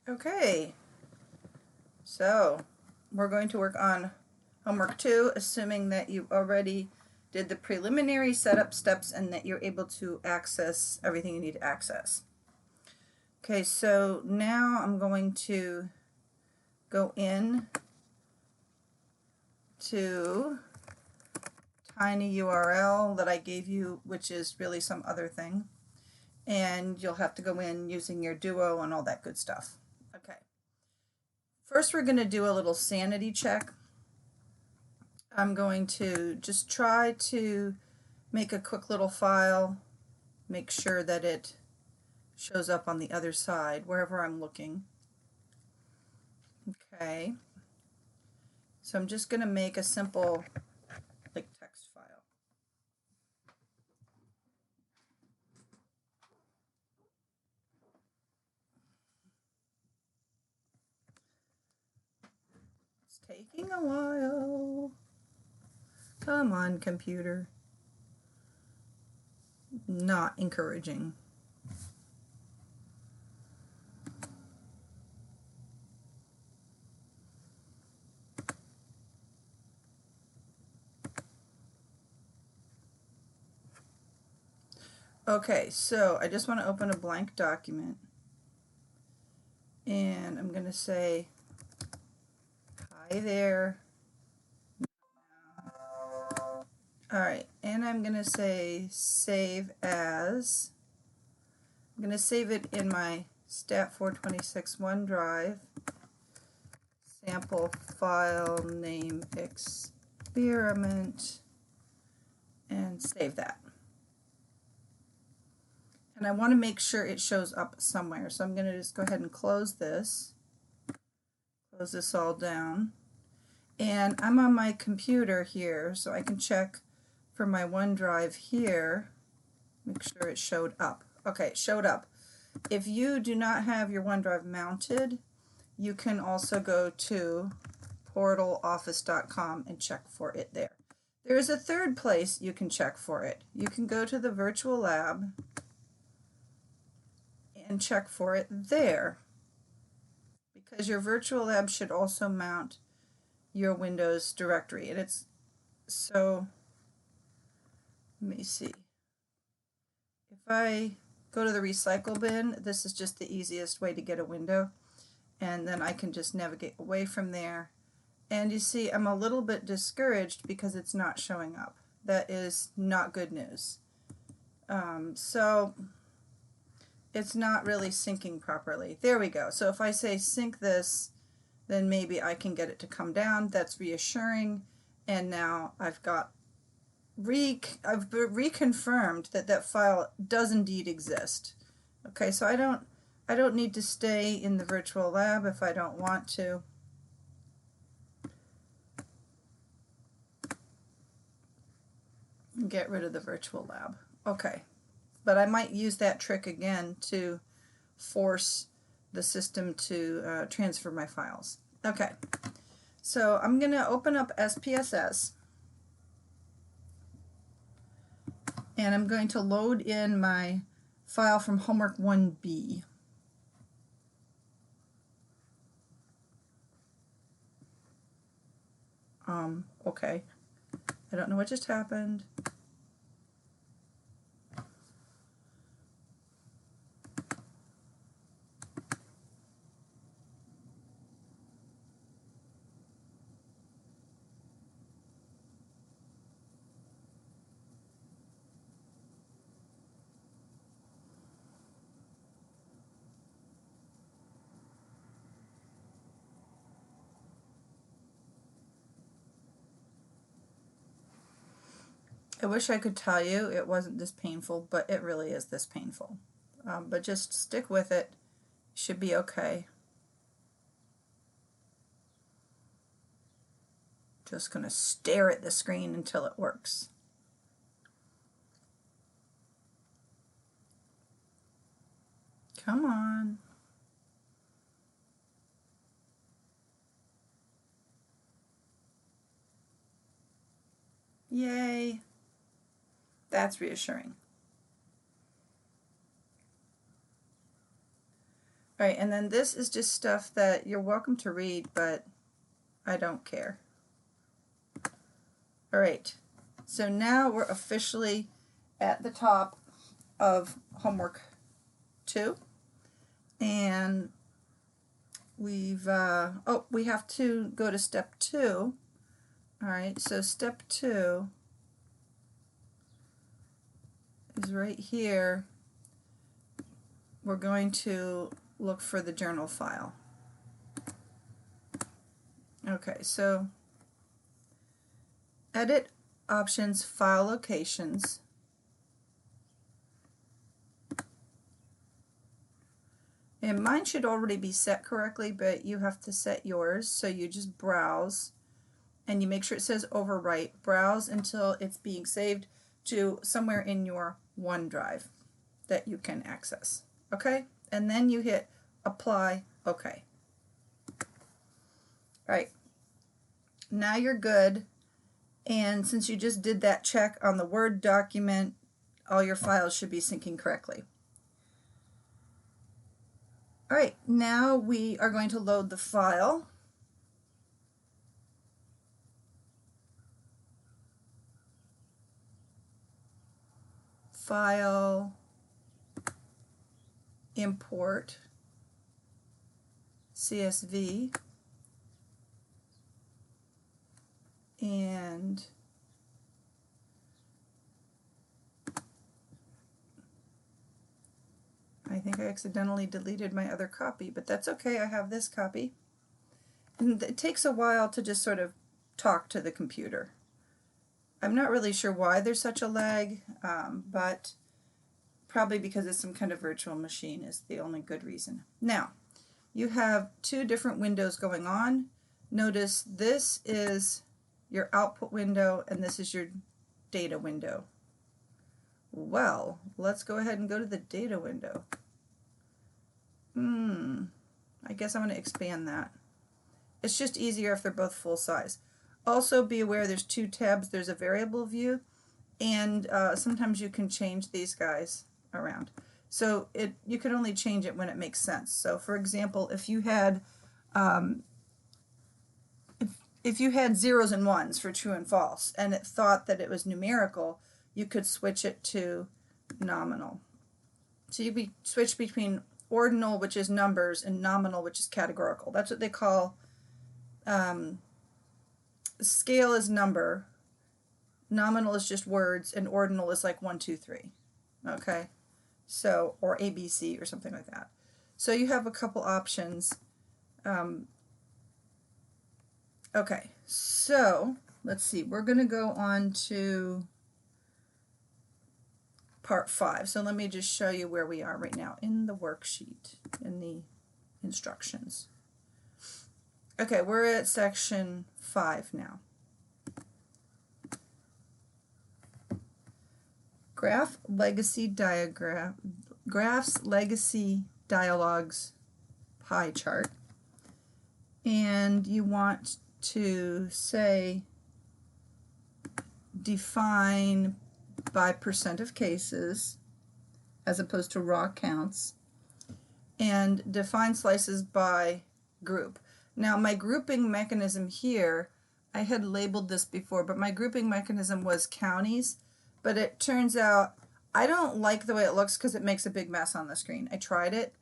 Okay, so we're going to work on homework 2, assuming that you already did the preliminary setup steps and that you're able to access everything you need to access. Okay, so now I'm going to go in to tiny URL that I gave you, which is really some other thing. And you'll have to go in using your Duo and all that good stuff. Okay. First, we're going to do a little sanity check. I'm going to just try to make a quick little file, make sure that it shows up on the other side, wherever I'm looking. Okay. So I'm just going to make a simple text file. It's taking a while. Come on, computer. Not encouraging. Okay, so I just want to open a blank document. And I'm going to say, hi there. Alright, and I'm going to say save as. I'm going to save it in my Stat426 OneDrive. Sample file name experiment. And save that. And I want to make sure it shows up somewhere. So I'm going to just go ahead and close this. Close this all down. And I'm on my computer here, so I can check for my OneDrive here. Make sure it showed up. Okay, it showed up. If you do not have your OneDrive mounted, you can also go to portaloffice.com and check for it there. There is a third place you can check for it. You can go to the virtual lab and check for it there, because your virtual lab should also mount your Windows directory. And it's so, let me see. If I go to the recycle bin, this is just the easiest way to get a window, and then I can just navigate away from there. And you see, I'm a little bit discouraged because it's not showing up. That is not good news. So it's not really syncing properly. There we go. So if I say sync this, then maybe I can get it to come down. That's reassuring. And now I've reconfirmed that that file does indeed exist. Okay, so I don't need to stay in the virtual lab if I don't want to. Get rid of the virtual lab. Okay, but I might use that trick again to force the system to transfer my files. Okay, so I'm going to open up SPSS. And I'm going to load in my file from homework 1B. Okay. I don't know what just happened. I wish I could tell you it wasn't this painful, but it really is this painful. But just stick with it. Should be okay. Just going to stare at the screen until it works. Come on. Yay. That's reassuring. All right, and then this is just stuff that you're welcome to read, but I don't care. All right, so now we're officially at the top of homework 2, and we've we have to go to step 2. All right, so step 2 is right here. We're going to look for the journal file. Okay, so edit options, file locations. And mine should already be set correctly, but you have to set yours. So you just browse and you make sure it says overwrite. Browse until it's being saved to somewhere in your OneDrive that you can access. Okay? And then you hit apply, okay. All right. Now you're good. And since you just did that check on the Word document, all your files should be syncing correctly. All right, now we are going to load the file. File, import, CSV, and I think I accidentally deleted my other copy, but that's okay, I have this copy. And it takes a while to just sort of talk to the computer. I'm not really sure why there's such a lag, but probably because it's some kind of virtual machine is the only good reason. Now, you have 2 different windows going on. Notice this is your output window and this is your data window. Well, let's go ahead and go to the data window. I guess I'm going to expand that. It's just easier if they're both full size. Also be aware there's 2 tabs. There's a variable view and sometimes you can change these guys around. So you can only change it when it makes sense. So for example, if you had if you had zeros and ones for true and false and it thought that it was numerical, you could switch it to nominal. So you switch between ordinal, which is numbers, and nominal, which is categorical. That's what they call scale is number, nominal is just words, and ordinal is like 1, 2, 3. Okay, so or ABC or something like that. So you have a couple options. Okay, so let's see. We're going to go on to part 5. So let me just show you where we are right now in the worksheet, in the instructions. Okay, we're at section 5 now. Graphs legacy dialogues pie chart. And you want to say define by % of cases as opposed to raw counts, and define slices by group. Now my grouping mechanism here, I had labeled this before, but my grouping mechanism was counties, but it turns out I don't like the way it looks because it makes a big mess on the screen. I tried it,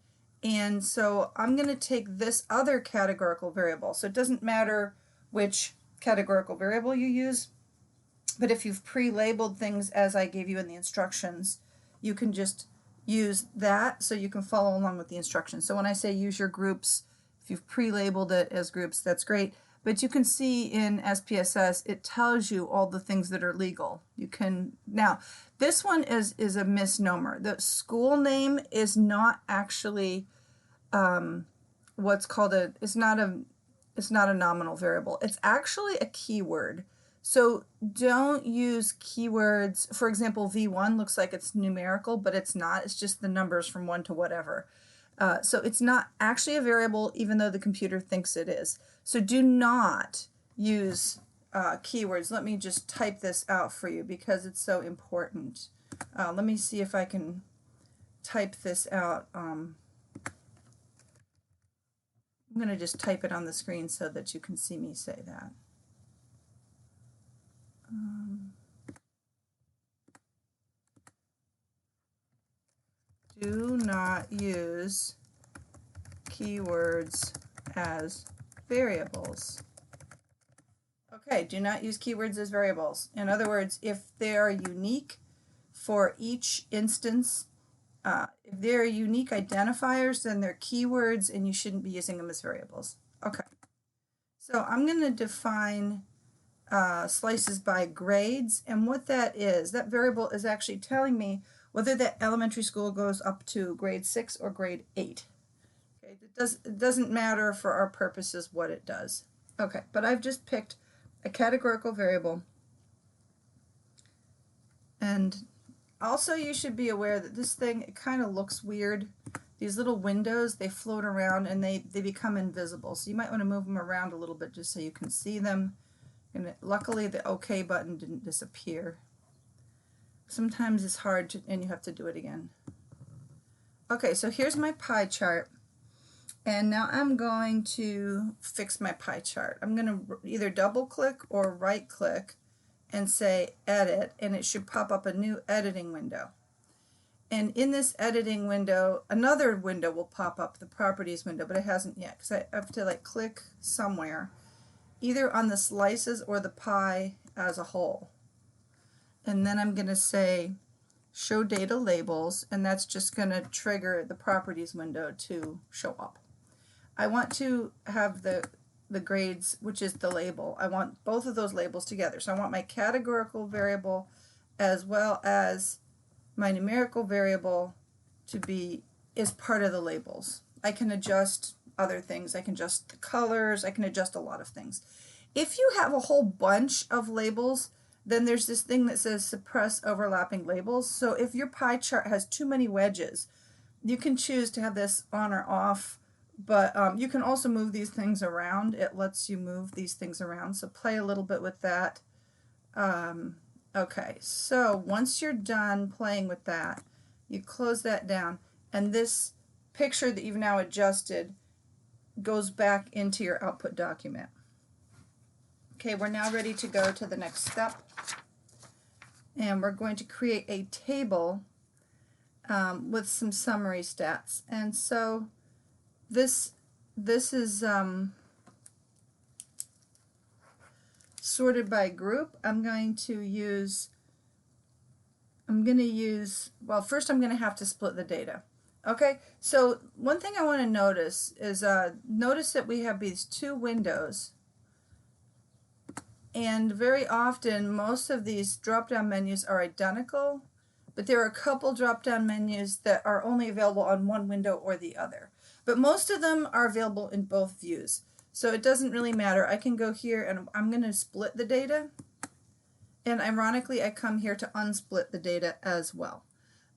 and so I'm going to take this other categorical variable. So it doesn't matter which categorical variable you use, but if you've pre-labeled things as I gave you in the instructions, you can just use that so you can follow along with the instructions. So when I say use your groups, if you've pre-labeled it as groups, that's great. But you can see in SPSS, it tells you all the things that are legal. You can, now, this one is a misnomer. The school name is not actually what's called it's not a nominal variable. It's actually a keyword. So don't use keywords. For example, V1 looks like it's numerical, but it's not. It's just the numbers from 1 to whatever. So it's not actually a variable, even though the computer thinks it is. So do not use keywords. Let me just type this out for you because it's so important. Let me see if I can type this out. I'm going to just type it on the screen so that you can see me say that. Do not use keywords as variables. Okay, do not use keywords as variables. In other words, if they are unique for each instance, if they're unique identifiers, then they're keywords and you shouldn't be using them as variables. Okay, so I'm going to define slices by grades, and what that is, that variable is actually telling me whether that elementary school goes up to grade 6 or grade 8. Okay, it doesn't matter for our purposes what it does. Okay, but I've just picked a categorical variable, and also you should be aware that this thing, it kind of looks weird. These little windows, they float around and they become invisible, so you might want to move them around a little bit just so you can see them. And luckily the OK button didn't disappear. Sometimes it's hard to, and you have to do it again. Okay, so here's my pie chart. And now I'm going to fix my pie chart. I'm going to either double click or right click and say edit, and it should pop up a new editing window. And in this editing window, another window will pop up, the properties window, but it hasn't yet because I have to like click somewhere, either on the slices or the pie as a whole. And then I'm going to say show data labels, and that's just going to trigger the properties window to show up. I want to have the grades, which is the label. I want both of those labels together. So I want my categorical variable as well as my numerical variable to be as part of the labels. I can adjust other things. I can adjust the colors. I can adjust a lot of things. If you have a whole bunch of labels, then there's this thing that says suppress overlapping labels. So if your pie chart has too many wedges, you can choose to have this on or off, but you can also move these things around. It lets you move these things around, so play a little bit with that. Okay, so once you're done playing with that, you close that down, and this picture that you've now adjusted goes back into your output document. Okay, we're now ready to go to the next step, and we're going to create a table with some summary stats. And so this is sorted by group. I'm going to use, well, first I'm going to have to split the data. Okay, so one thing I want to notice is notice that we have these two windows, and very often most of these drop-down menus are identical, but there are a couple drop-down menus that are only available on one window or the other. But most of them are available in both views. So it doesn't really matter. I can go here and I'm going to split the data. And ironically, I come here to unsplit the data as well.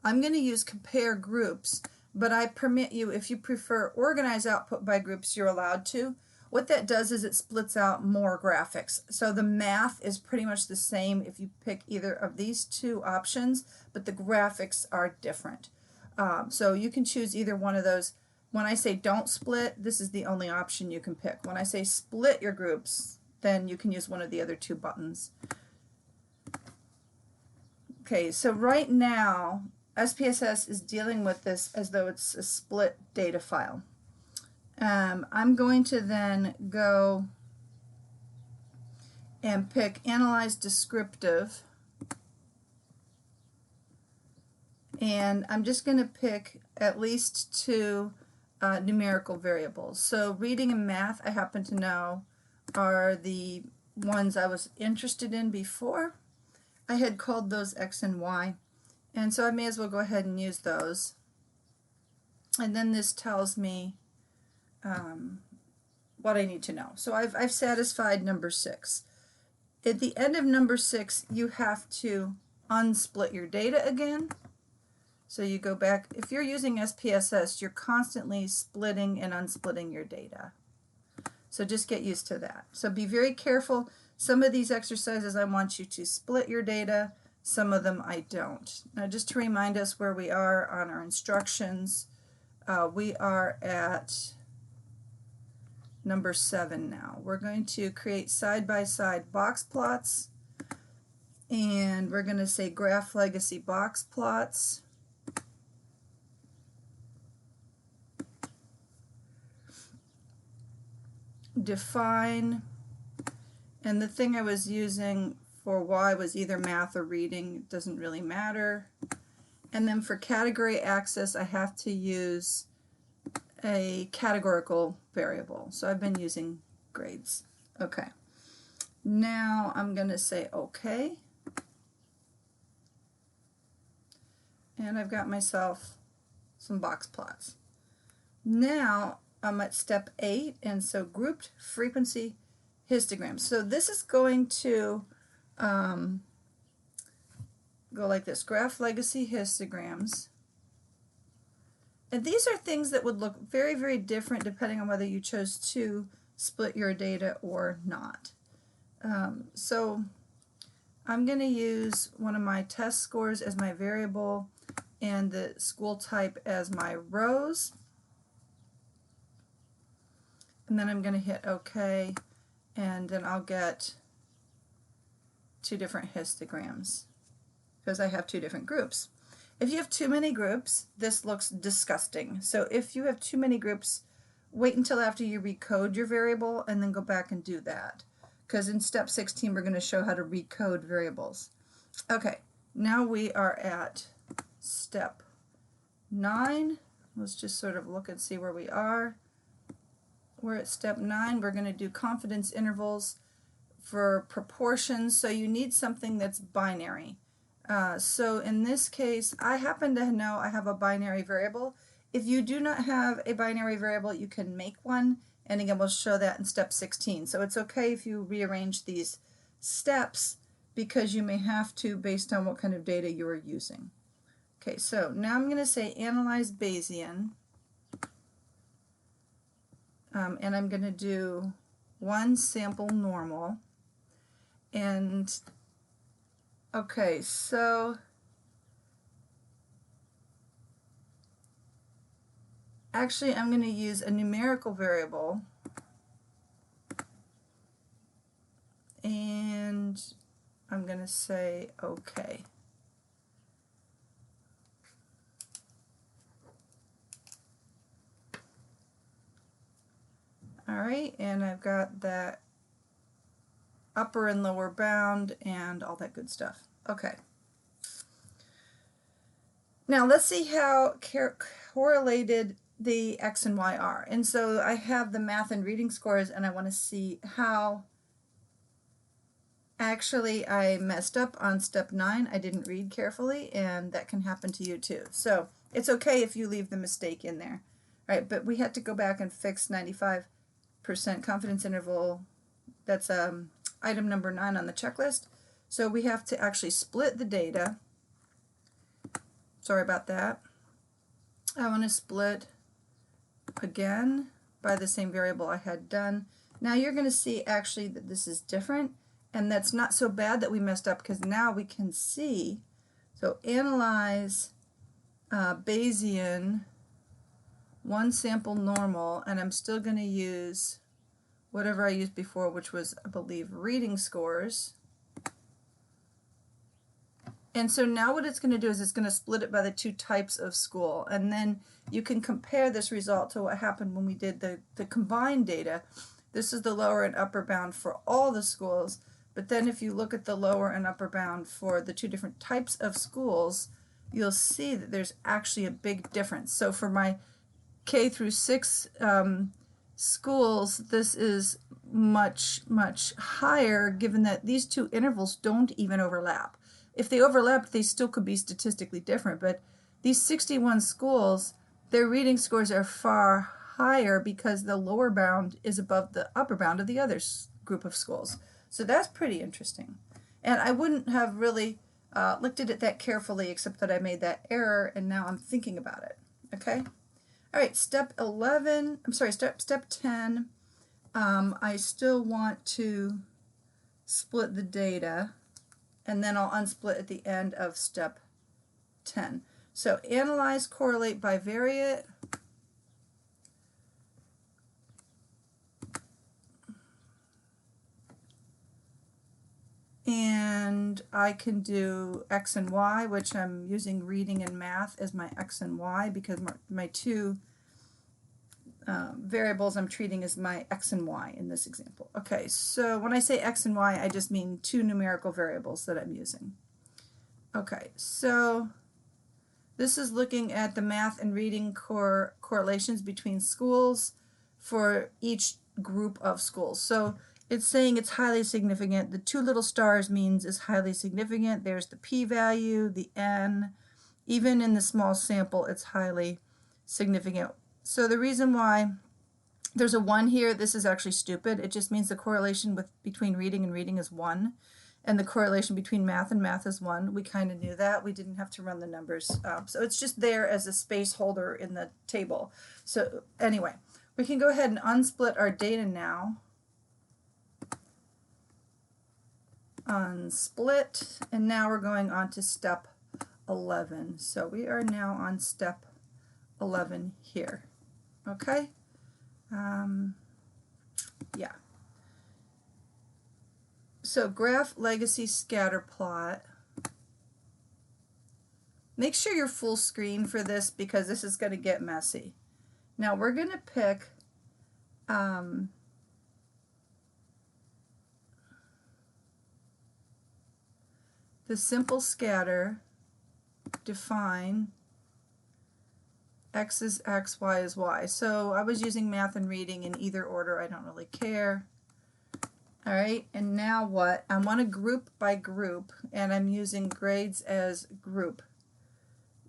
I'm going to use compare groups, but I permit you, if you prefer organize output by groups, you're allowed to. What that does is it splits out more graphics. So the math is pretty much the same if you pick either of these two options, but the graphics are different. So you can choose either one of those. When I say don't split, this is the only option you can pick. When I say split your groups, then you can use one of the other two buttons. Okay, so right now, SPSS is dealing with this as though it's a split data file. I'm going to then go and pick Analyze Descriptive, and I'm just going to pick at least two numerical variables. So reading and math, I happen to know, are the ones I was interested in before. I had called those X and Y, and so I may as well go ahead and use those. And then this tells me what I need to know. So I've satisfied number 6. At the end of number 6, you have to unsplit your data again. So you go back. If you're using SPSS, you're constantly splitting and unsplitting your data. So just get used to that. So be very careful. Some of these exercises I want you to split your data. Some of them I don't. Now just to remind us where we are on our instructions, we are at number 7 now. We're going to create side-by-side box plots, and we're going to say graph legacy box plots. Define, and the thing I was using for Y was either math or reading, it doesn't really matter. And then for category access, I have to use a categorical variable. So I've been using grades. Okay. Now I'm going to say OK. And I've got myself some box plots. Now I'm at step 8, and so grouped frequency histograms. So this is going to go like this, graph legacy histograms. And these are things that would look very, very different depending on whether you chose to split your data or not. So I'm going to use one of my test scores as my variable and the school type as my rows. And then I'm going to hit OK, and then I'll get 2 different histograms because I have 2 different groups. If you have too many groups, this looks disgusting. So if you have too many groups, wait until after you recode your variable and then go back and do that. Because in step 16 we're going to show how to recode variables. Okay, now we are at step 9. Let's just sort of look and see where we are. We're at step 9. We're going to do confidence intervals for proportions. So you need something that's binary. So in this case, I happen to know I have a binary variable. If you do not have a binary variable, you can make one. And again, we'll show that in step 16. So it's okay if you rearrange these steps because you may have to based on what kind of data you are using. Okay, so now I'm going to say analyze Bayesian. And I'm going to do one sample normal. And okay, so actually I'm going to use a numerical variable, and I'm going to say OK. Alright, and I've got that upper and lower bound and all that good stuff. Okay. Now let's see how correlated the X and Y are. And so I have the math and reading scores, and I want to see how actually I messed up on step 9. I didn't read carefully, and that can happen to you too. So it's okay if you leave the mistake in there. All right, but we had to go back and fix 95% confidence interval. That's item number 9 on the checklist. So we have to actually split the data. Sorry about that. I want to split again by the same variable I had done. Now you're going to see actually that this is different, and that's not so bad that we messed up because now we can see. So analyze Bayesian one sample normal, and I'm still going to use whatever I used before, which was, I believe, reading scores. And so now what it's going to do is it's going to split it by the 2 types of school, and then you can compare this result to what happened when we did the combined data. This is the lower and upper bound for all the schools, but then if you look at the lower and upper bound for the 2 different types of schools, you'll see that there's actually a big difference. So for my K through 6 schools, this is much, much higher, given that these 2 intervals don't even overlap. If they overlapped, they still could be statistically different, but these 61 schools, their reading scores are far higher because the lower bound is above the upper bound of the other group of schools. So that's pretty interesting. And I wouldn't have really looked at it that carefully, except that I made that error, and now I'm thinking about it. Okay? All right, step 11, I'm sorry, step 10, I still want to split the data, and then I'll unsplit at the end of step 10. So analyze, correlate, bivariate. I can do X and Y, which I'm using reading and math as my X and Y because my two variables I'm treating as my X and Y in this example. Okay, so when I say X and Y, I just mean two numerical variables that I'm using. Okay, so this is looking at the math and reading correlations between schools for each group of schools. So it's saying it's highly significant. The two little stars means is highly significant. There's the p-value, the n. Even in the small sample, it's highly significant. So the reason why there's a 1 here, this is actually stupid. It just means the correlation between reading and reading is 1. And the correlation between math and math is 1. We kind of knew that. We didn't have to run the numbers. So it's just there as a space holder in the table. So anyway, we can go ahead and unsplit our data now. Unsplit, and now we're going on to step 11. So we are now on step 11 here. Okay? Yeah. So graph legacy scatter plot. Make sure you're full screen for this because this is going to get messy. Now we're going to pick the simple scatter, define x is x, y is y. So I was using math and reading in either order. I don't really care. All right, and now what? I want to group by group, and I'm using grades as group.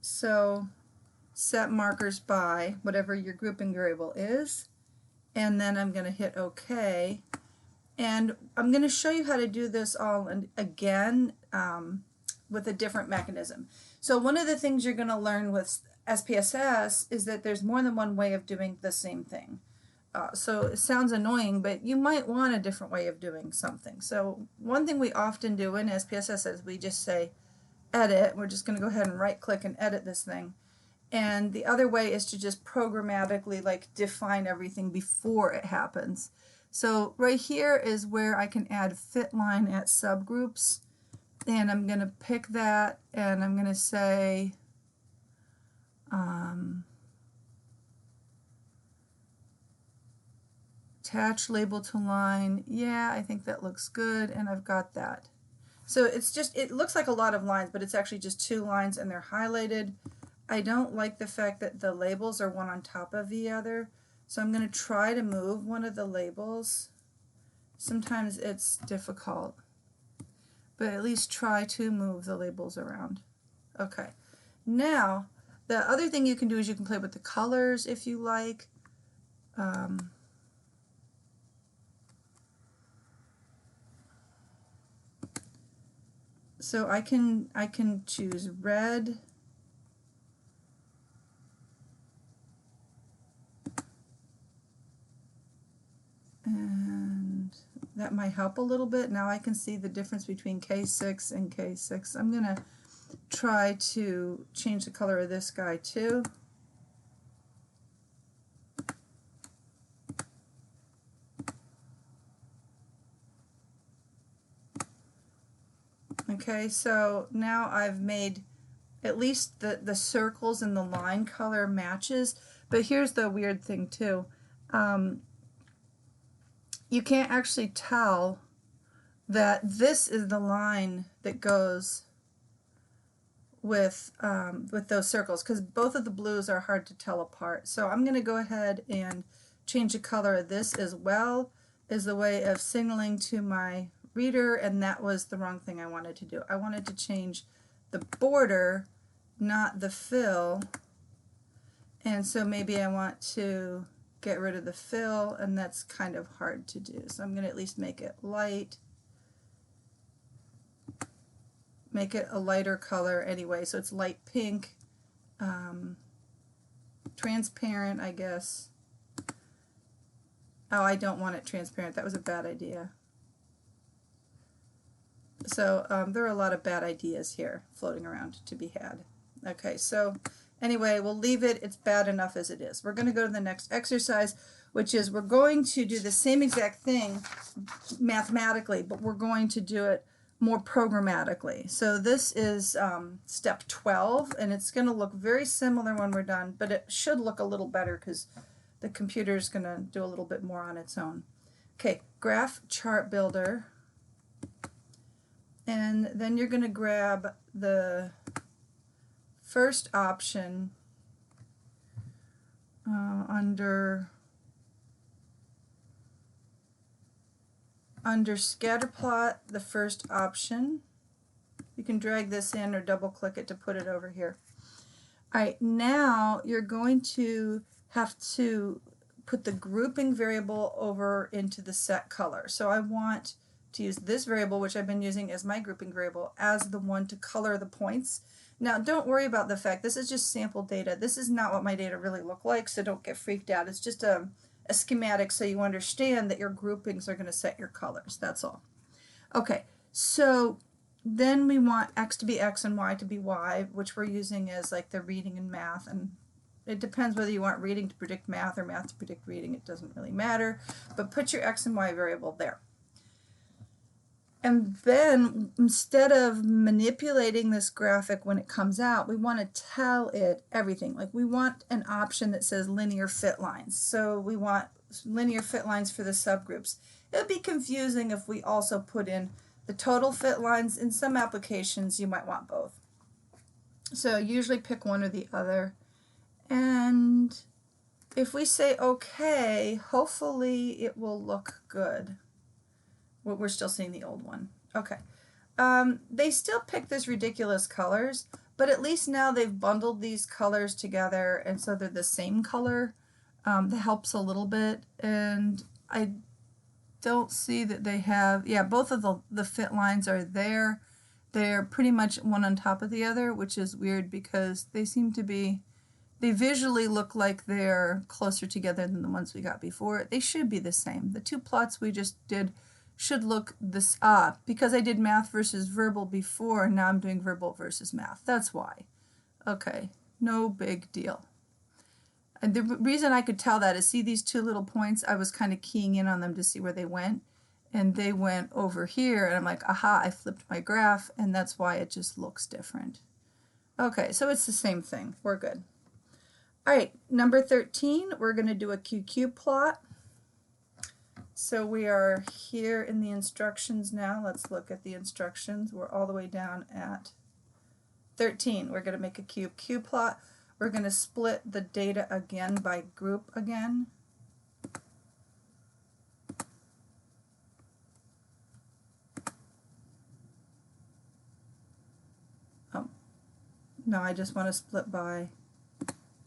So set markers by whatever your grouping variable is, and then I'm going to hit OK. And I'm going to show you how to do this all again with a different mechanism. So one of the things you're going to learn with SPSS is that there's more than one way of doing the same thing. So it sounds annoying, but you might want a different way of doing something. So one thing we often do in SPSS is we just say edit. We're just going to go ahead and right click and edit this thing. And the other way is to just programmatically like define everything before it happens. So right here is where I can add fit line at subgroups, and I'm going to pick that, and I'm going to say attach label to line. Yeah, I think that looks good, and I've got that. So it's just, it looks like a lot of lines, but it's actually just 2 lines and they're highlighted. I don't like the fact that the labels are one on top of the other. So I'm going to try to move one of the labels. Sometimes it's difficult, but at least try to move the labels around. Okay. Now, the other thing you can do is you can play with the colors if you like. So I can choose red. And that might help a little bit. Now I can see the difference between K6 and K6. I'm going to try to change the color of this guy too. Okay, so now I've made at least the circles and the line color matches. But here's the weird thing too. You can't actually tell that this is the line that goes with those circles, because both of the blues are hard to tell apart. So I'm going to go ahead and change the color of this as well as a way of signaling to my reader, and that was the wrong thing I wanted to do. I wanted to change the border, not the fill, and so maybe I want to get rid of the fill, and that's kind of hard to do. So I'm going to at least make it light, make it a lighter color anyway, so it's light pink, transparent, I guess. Oh, I don't want it transparent. That was a bad idea. So there are a lot of bad ideas here floating around to be had. Okay, so anyway, we'll leave it. It's bad enough as it is. We're going to go to the next exercise, which is we're going to do the same exact thing mathematically, but we're going to do it more programmatically. So this is step 12, and it's going to look very similar when we're done, but it should look a little better because the computer is going to do a little bit more on its own. Okay, graph chart builder, and then you're going to grab the first option under scatter plot, the first option. You can drag this in or double click it to put it over here. All right, now you're going to have to put the grouping variable over into the set color. So I want to use this variable, which I've been using as my grouping variable, as the one to color the points. Now don't worry about the fact this is just sample data. This is not what my data really look like, so don't get freaked out. It's just a schematic so you understand that your groupings are going to set your colors. That's all. Okay, so then we want X to be X and Y to be Y, which we're using as like the reading and math, and it depends whether you want reading to predict math or math to predict reading. It doesn't really matter, but put your X and Y variable there. And then instead of manipulating this graphic when it comes out, we want to tell it everything. Like we want an option that says linear fit lines. So we want linear fit lines for the subgroups. It would be confusing if we also put in the total fit lines. In some applications, you might want both. So usually pick one or the other. And if we say OK, hopefully it will look good. We're still seeing the old one. Okay. They still pick this ridiculous colors, but at least now they've bundled these colors together, and so they're the same color. That helps a little bit, and I don't see that they have, yeah, both of the fit lines are there. They're pretty much one on top of the other, which is weird because they seem to be, they visually look like they're closer together than the ones we got before. They should be the same. The two plots we just did should look this up because I did math versus verbal before, and now I'm doing verbal versus math. That's why. Okay, no big deal. And the reason I could tell that is, see these two little points? I was kind of keying in on them to see where they went, and they went over here, and I'm like, aha, I flipped my graph, and that's why it just looks different. Okay, so it's the same thing. We're good. All right, number 13, we're going to do a QQ plot. So we are here in the instructions now. Let's look at the instructions. We're all the way down at 13. We're going to make a QQ plot. We're going to split the data again by group again. Oh, no, I just want to split by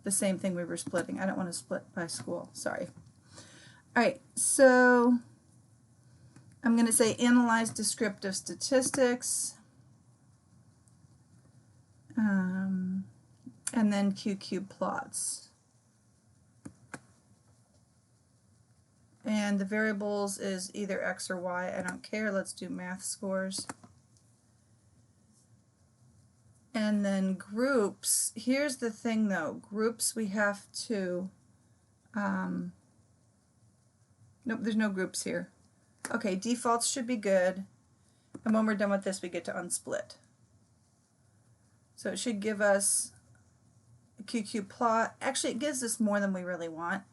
the same thing we were splitting. I don't want to split by school. Sorry. All right, so I'm going to say analyze descriptive statistics, and then QQ plots. And the variables is either X or Y. I don't care. Let's do math scores. And then groups. Here's the thing though. Groups we have to... nope, there's no groups here. Okay, defaults should be good. And when we're done with this, we get to unsplit. So it should give us a QQ plot. Actually, it gives us more than we really want.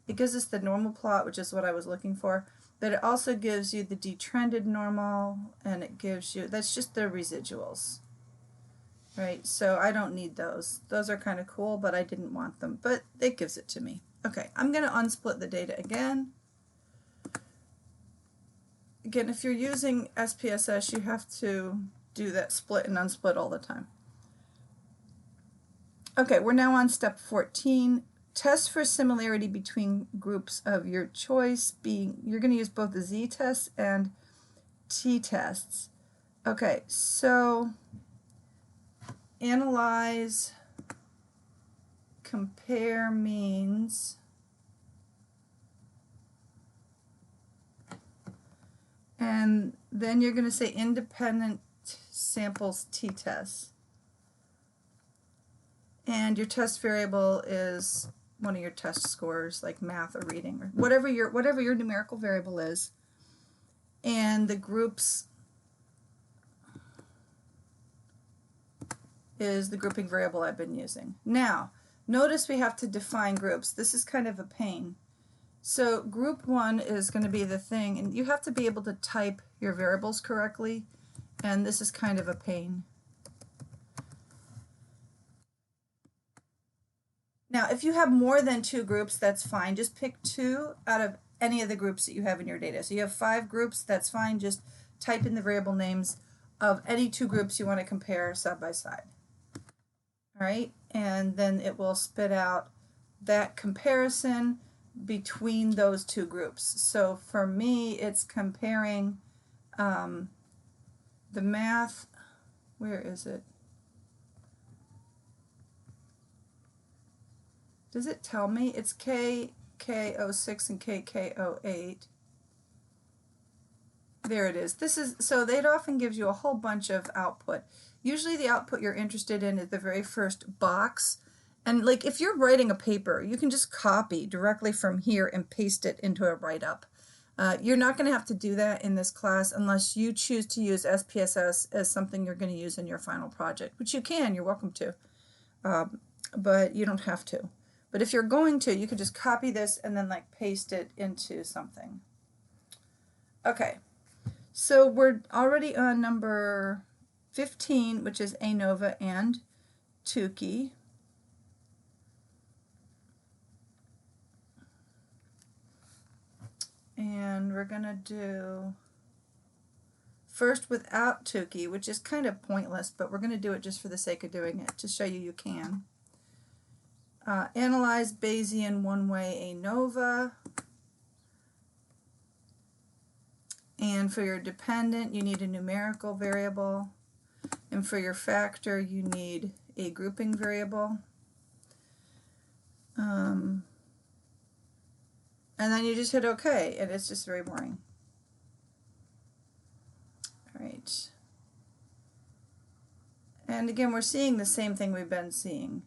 It gives us the normal plot, which is what I was looking for. But it also gives you the detrended normal, and it gives you, that's just the residuals. Right, so I don't need those. Those are kind of cool, but I didn't want them. But it gives it to me. Okay, I'm going to unsplit the data again. Again, if you're using SPSS, you have to do that split and unsplit all the time. Okay, we're now on step 14. Test for similarity between groups of your choice. You're going to use both the z-tests and t-tests. Okay, so analyze, compare means, and then you're going to say independent samples t-tests. And your test variable is one of your test scores, like math or reading, or whatever your numerical variable is. And the groups is the grouping variable I've been using. Now, notice we have to define groups. This is kind of a pain. So group 1 is going to be the thing, and you have to be able to type your variables correctly, and this is kind of a pain. Now, if you have more than 2 groups, that's fine. Just pick 2 out of any of the groups that you have in your data. So you have 5 groups, that's fine. Just type in the variable names of any 2 groups you want to compare side by side. All right, and then it will spit out that comparison between those 2 groups. So for me, it's comparing the math. Where is it? Does it tell me? It's KK06 and KK08. There it is. This is, so it often gives you a whole bunch of output. Usually the output you're interested in is the very first box. And like if you're writing a paper, you can just copy directly from here and paste it into a write-up. You're not going to have to do that in this class unless you choose to use SPSS as something you're going to use in your final project, which you can, you're welcome to, but you don't have to. But if you're going to, you could just copy this and then like paste it into something. Okay, so we're already on number 15, which is ANOVA and Tukey. And we're going to do first without Tukey, which is kind of pointless, but we're going to do it just for the sake of doing it, to show you you can. Analyze Bayesian one-way ANOVA. And for your dependent, you need a numerical variable. And for your factor, you need a grouping variable. And then you just hit OK, and it's just very boring. All right. And again, we're seeing the same thing we've been seeing.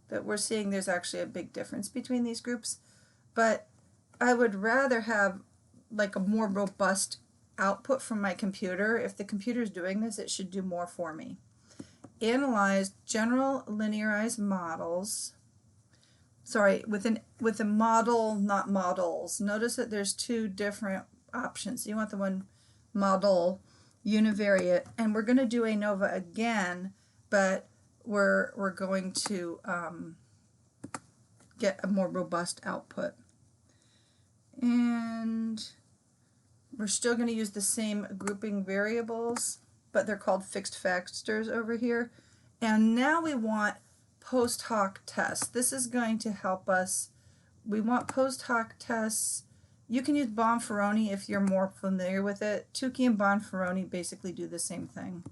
That we're seeing there's actually a big difference between these groups, but I would rather have like a more robust output from my computer. If the computer's doing this, it should do more for me. Analyze general linearized models. Sorry, with a model, not models. Notice that there's 2 different options. You want the one model, univariate, and we're going to do ANOVA again, but we're going to get a more robust output. And we're still going to use the same grouping variables, but they're called fixed factors over here. And now we want post hoc tests. This is going to help us. We want post hoc tests. You can use Bonferroni if you're more familiar with it. Tukey and Bonferroni basically do the same thing.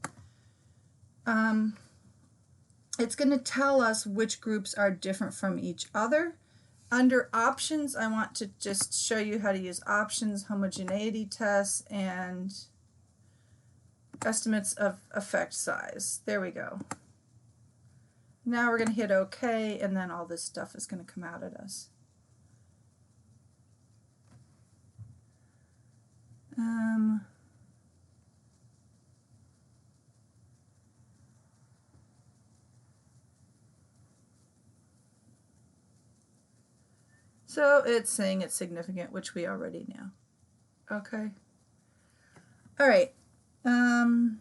It's going to tell us which groups are different from each other. Under options, I want to just show you how to use options, homogeneity tests, and estimates of effect size. There we go. Now we're going to hit OK, and then all this stuff is going to come out at us. So it's saying it's significant, which we already know. Okay. All right. On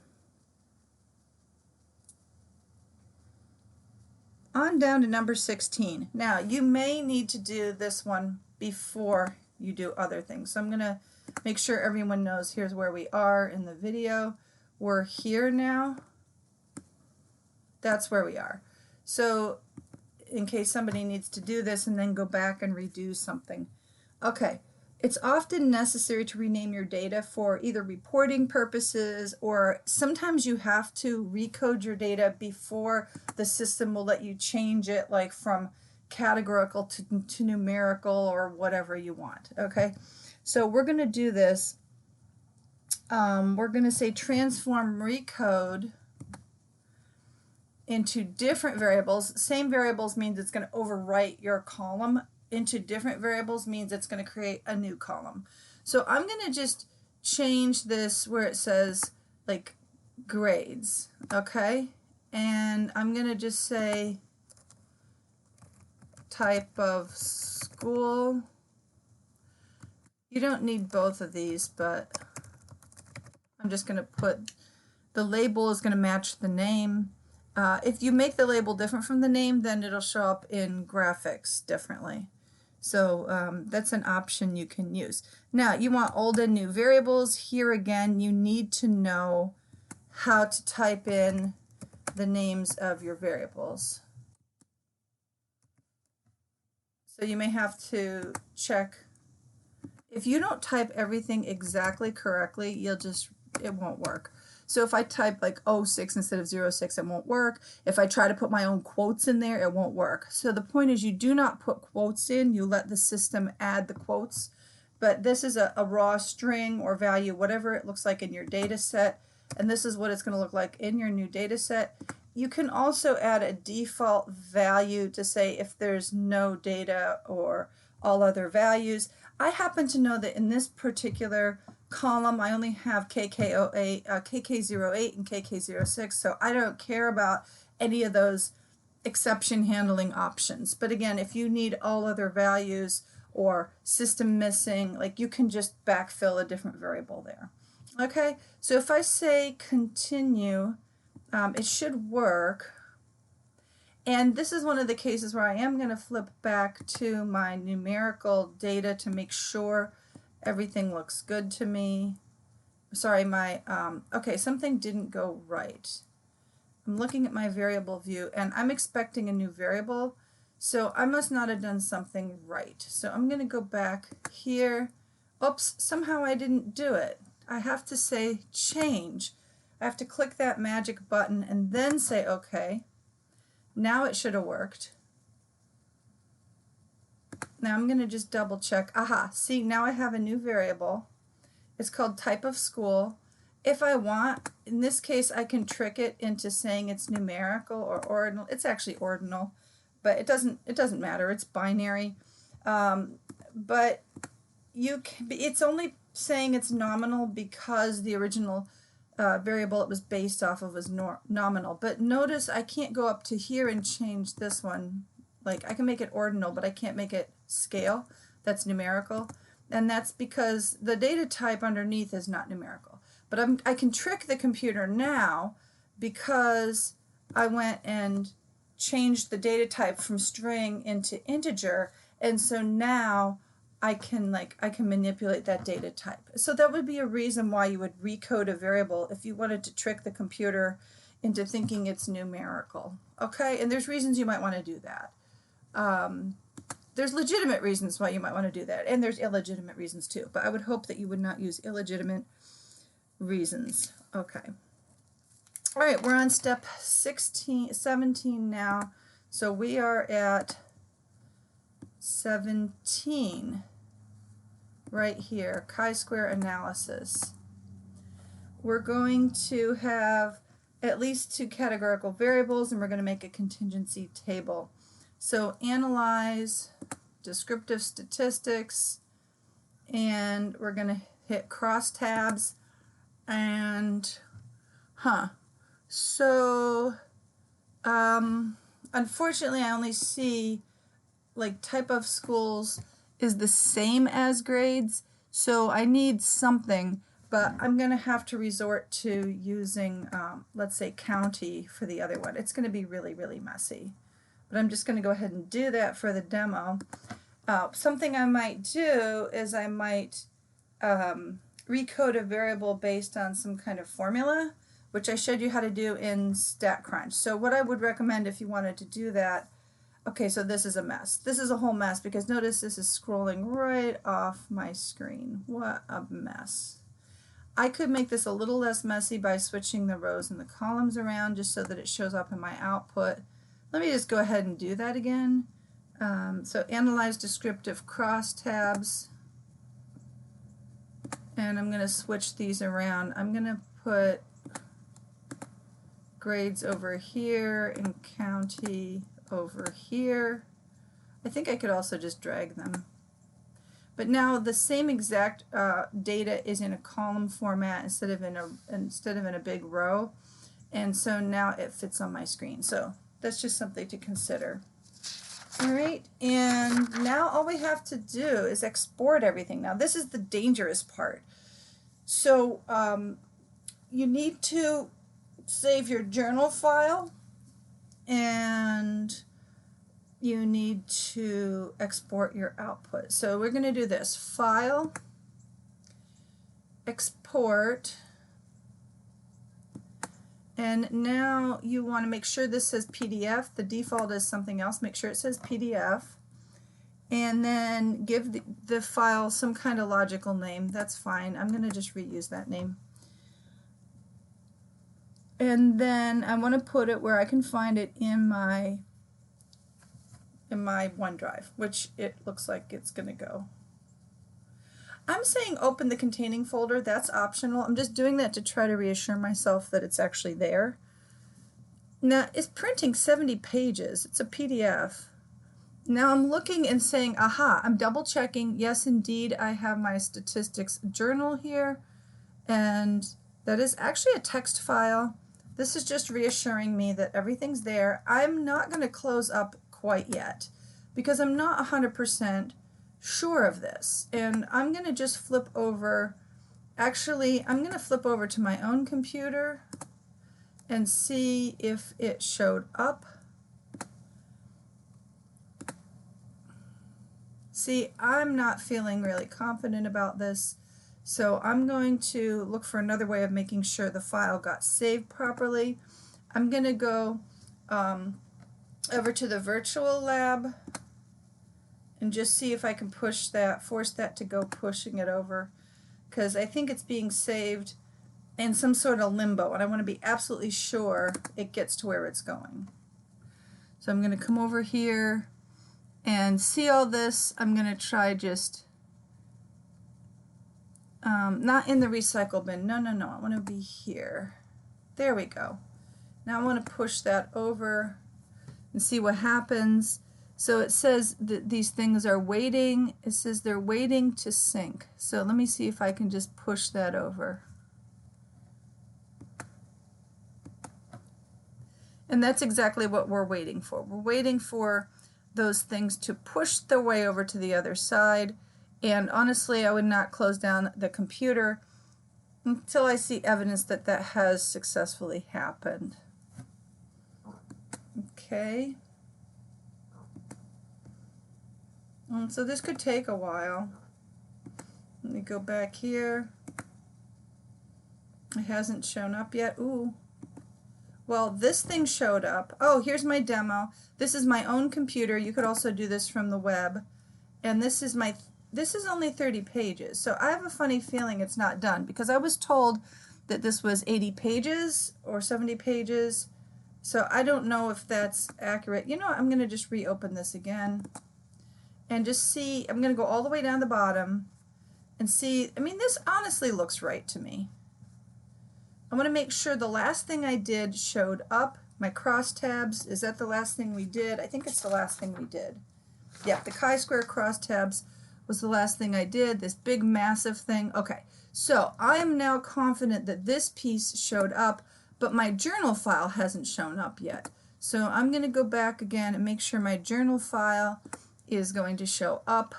down to number 16. Now, you may need to do this one before you do other things. So I'm going to make sure everyone knows here's where we are in the video. We're here now. That's where we are. So in case somebody needs to do this and then go back and redo something. Okay, it's often necessary to rename your data for either reporting purposes, or sometimes you have to recode your data before the system will let you change it, like from categorical to numerical or whatever you want. Okay, so we're going to do this. We're going to say transform Recode into different variables. Same variables means it's going to overwrite your column. Into different variables means it's going to create a new column. So I'm going to just change this where it says like grades, okay? and I'm going to just say type of school. You don't need both of these, but I'm just going to put the label is going to match the name. If you make the label different from the name, then it'll show up in graphics differently. So that's an option you can use. Now, you want old and new variables. Here again, you need to know how to type in the names of your variables. So you may have to check. If you don't type everything exactly correctly, it won't work. So if I type like 06 instead of 06, it won't work. If I try to put my own quotes in there, it won't work. So the point is you do not put quotes in, you let the system add the quotes. But this is a raw string or value, whatever it looks like in your data set, and this is what it's going to look like in your new data set. You can also add a default value to say if there's no data or all other values. I happen to know that in this particular column I only have KK08 and KK06, so I don't care about any of those exception handling options. But again, if you need all other values or system missing, like you can just backfill a different variable there. Okay, so if I say continue, it should work. And this is one of the cases where I am going to flip back to my numerical data to make sure everything looks good to me. Sorry, okay, something didn't go right. I'm looking at my variable view and I'm expecting a new variable, so I must not have done something right. So I'm going to go back here. Oops, somehow I didn't do it. I have to say change. I have to click that magic button and then say OK. Now it should have worked. Now I'm going to just double check. Aha, see, now I have a new variable. It's called type of school. If I want, in this case, I can trick it into saying it's numerical or ordinal. It's actually ordinal, but it doesn't matter. It's binary. But it's only saying it's nominal because the original variable it was based off of was nominal. But notice I can't go up to here and change this one. Like I can make it ordinal, but I can't make it scale. That's numerical. And that's because the data type underneath is not numerical. But I can trick the computer now because I went and changed the data type from string into integer, and so now I can manipulate that data type. So that would be a reason why you would recode a variable if you wanted to trick the computer into thinking it's numerical. Okay, and there's reasons you might want to do that. There's legitimate reasons why you might want to do that, and there's illegitimate reasons too, but I would hope that you would not use illegitimate reasons. Okay. All right, we're on step 17 now. So we are at 17 right here, chi-square analysis. We're going to have at least two categorical variables, and we're going to make a contingency table. So analyze descriptive statistics, and we're going to hit crosstabs, and so unfortunately I only see like type of schools is the same as grades, so I need something, but I'm going to have to resort to using let's say county for the other one. It's going to be really, really messy, but I'm just going to go ahead and do that for the demo. Something I might do is I might recode a variable based on some kind of formula, which I showed you how to do in StatCrunch. So what I would recommend if you wanted to do that, okay, so this is a mess. This is a whole mess because notice this is scrolling right off my screen. What a mess. I could make this a little less messy by switching the rows and the columns around just so that it shows up in my output. Let me just go ahead and do that again. So analyze descriptive crosstabs, and I'm going to switch these around. I'm going to put grades over here and county over here. I think I could also just drag them. But now the same exact data is in a column format instead of in a big row. And so now it fits on my screen. So that's just something to consider. All right, and now all we have to do is export everything. Now this is the dangerous part. So you need to save your journal file, and you need to export your output. So we're going to do this: File, Export, and now you want to make sure this says PDF. The default is something else. Make sure it says PDF, and then give the file some kind of logical name. That's fine. I'm going to just reuse that name. And then I want to put it where I can find it in my OneDrive, which it looks like it's going to go. I'm saying open the containing folder. That's optional. I'm just doing that to try to reassure myself that it's actually there. Now, it's printing 70 pages. It's a PDF. Now I'm looking and saying, aha, I'm double checking. Yes, indeed, I have my statistics journal here. And that is actually a text file. This is just reassuring me that everything's there. I'm not going to close up quite yet because I'm not 100% sure of this. And I'm going to just flip over. Actually, I'm going to flip over to my own computer and see if it showed up. See, I'm not feeling really confident about this. So I'm going to look for another way of making sure the file got saved properly. I'm going to go over to the virtual lab and just see if I can push that, force that to go pushing it over, because I think it's being saved in some sort of limbo, and I want to be absolutely sure it gets to where it's going. So I'm going to come over here and see all this. I'm going to try just not in the recycle bin. No, no, no. I want to be here. There we go. Now I want to push that over and see what happens. So it says that these things are waiting. It says they're waiting to sync. So let me see if I can just push that over. And that's exactly what we're waiting for. We're waiting for those things to push their way over to the other side. And honestly, I would not close down the computer until I see evidence that that has successfully happened. Okay. So this could take a while. Let me go back here. It hasn't shown up yet. Ooh. Well, this thing showed up. Oh, here's my demo. This is my own computer. You could also do this from the web. And this is only 30 pages. So I have a funny feeling it's not done, because I was told that this was 80 pages or 70 pages. So I don't know if that's accurate. You know what? I'm going to just reopen this again and just see. I'm going to go all the way down the bottom and see. I mean, this honestly looks right to me. I want to make sure the last thing I did showed up. My crosstabs, is that the last thing we did? I think it's the last thing we did. Yep, the chi-square crosstabs was the last thing I did, this big massive thing. Okay, so I am now confident that this piece showed up, but my journal file hasn't shown up yet. So I'm going to go back again and make sure my journal file is going to show up.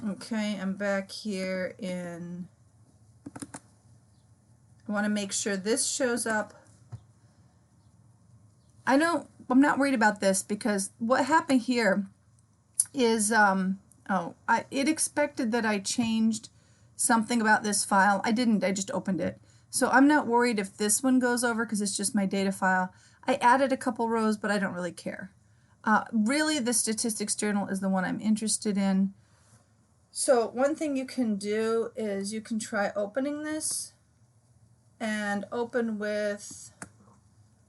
Okay, I'm back here in, I want to make sure this shows up. I'm not worried about this, because what happened here is, it expected that I changed something about this file. I didn't, I just opened it. So I'm not worried if this one goes over, because it's just my data file. I added a couple rows, but I don't really care. Really, the statistics journal is the one I'm interested in. So one thing you can do is you can try opening this and open with,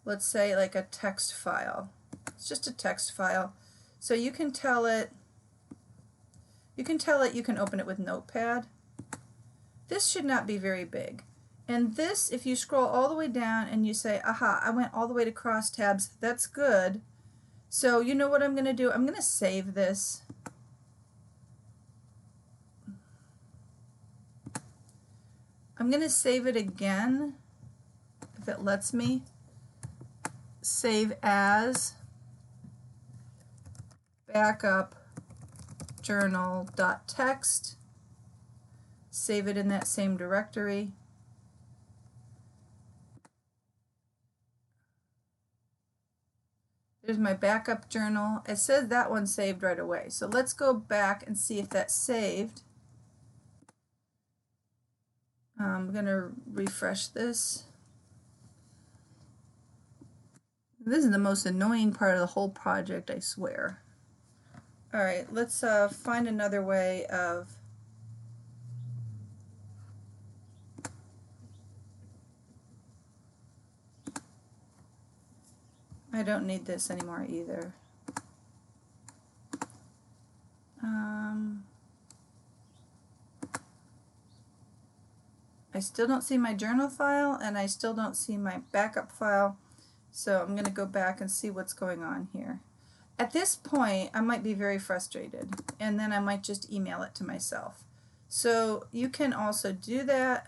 let's say, like a text file. It's just a text file. So you can tell it you can open it with Notepad. This should not be very big. And this, if you scroll all the way down and you say, aha, I went all the way to crosstabs, that's good. So you know what I'm going to do? I'm going to save this. I'm going to save it again, if it lets me. Save as backup journal.txt. Save it in that same directory. There's my backup journal. It says that one saved right away. So let's go back and see if that's saved. I'm going to refresh this. This is the most annoying part of the whole project, I swear. Alright, let's find another way of I don't need this anymore either. I still don't see my journal file, and I still don't see my backup file, so I'm going to go back and see what's going on here. At this point, I might be very frustrated, and then I might just email it to myself. So you can also do that.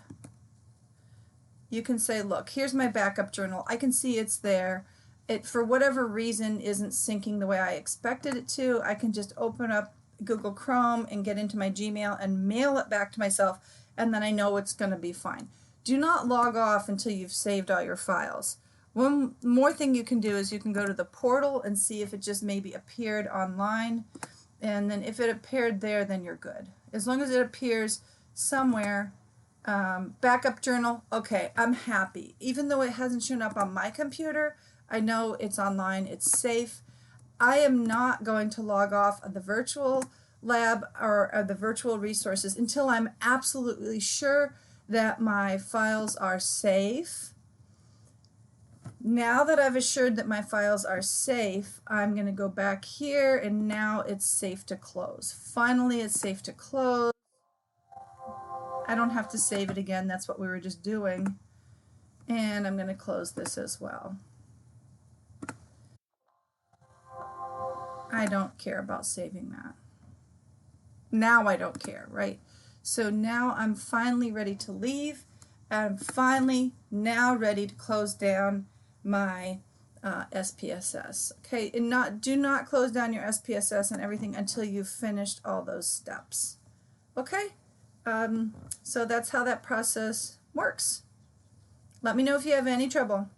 You can say, look, here's my backup journal. I can see it's there. It, for whatever reason, isn't syncing the way I expected it to. I can just open up Google Chrome and get into my Gmail and mail it back to myself, and then I know it's going to be fine. Do not log off until you've saved all your files. One more thing you can do is you can go to the portal and see if it just maybe appeared online, and then if it appeared there, then you're good. As long as it appears somewhere. Backup journal, okay, I'm happy. Even though it hasn't shown up on my computer, I know it's online, it's safe. I am not going to log off of the virtual lab or the virtual resources until I'm absolutely sure that my files are safe. Now that I've assured that my files are safe, I'm going to go back here, and now it's safe to close. Finally, it's safe to close. I don't have to save it again, that's what we were just doing. And I'm going to close this as well. I don't care about saving that. Now I don't care, right? So now I'm finally ready to leave. I'm finally now ready to close down my SPSS. Okay, and do not close down your SPSS and everything until you've finished all those steps. Okay, so that's how that process works. Let me know if you have any trouble.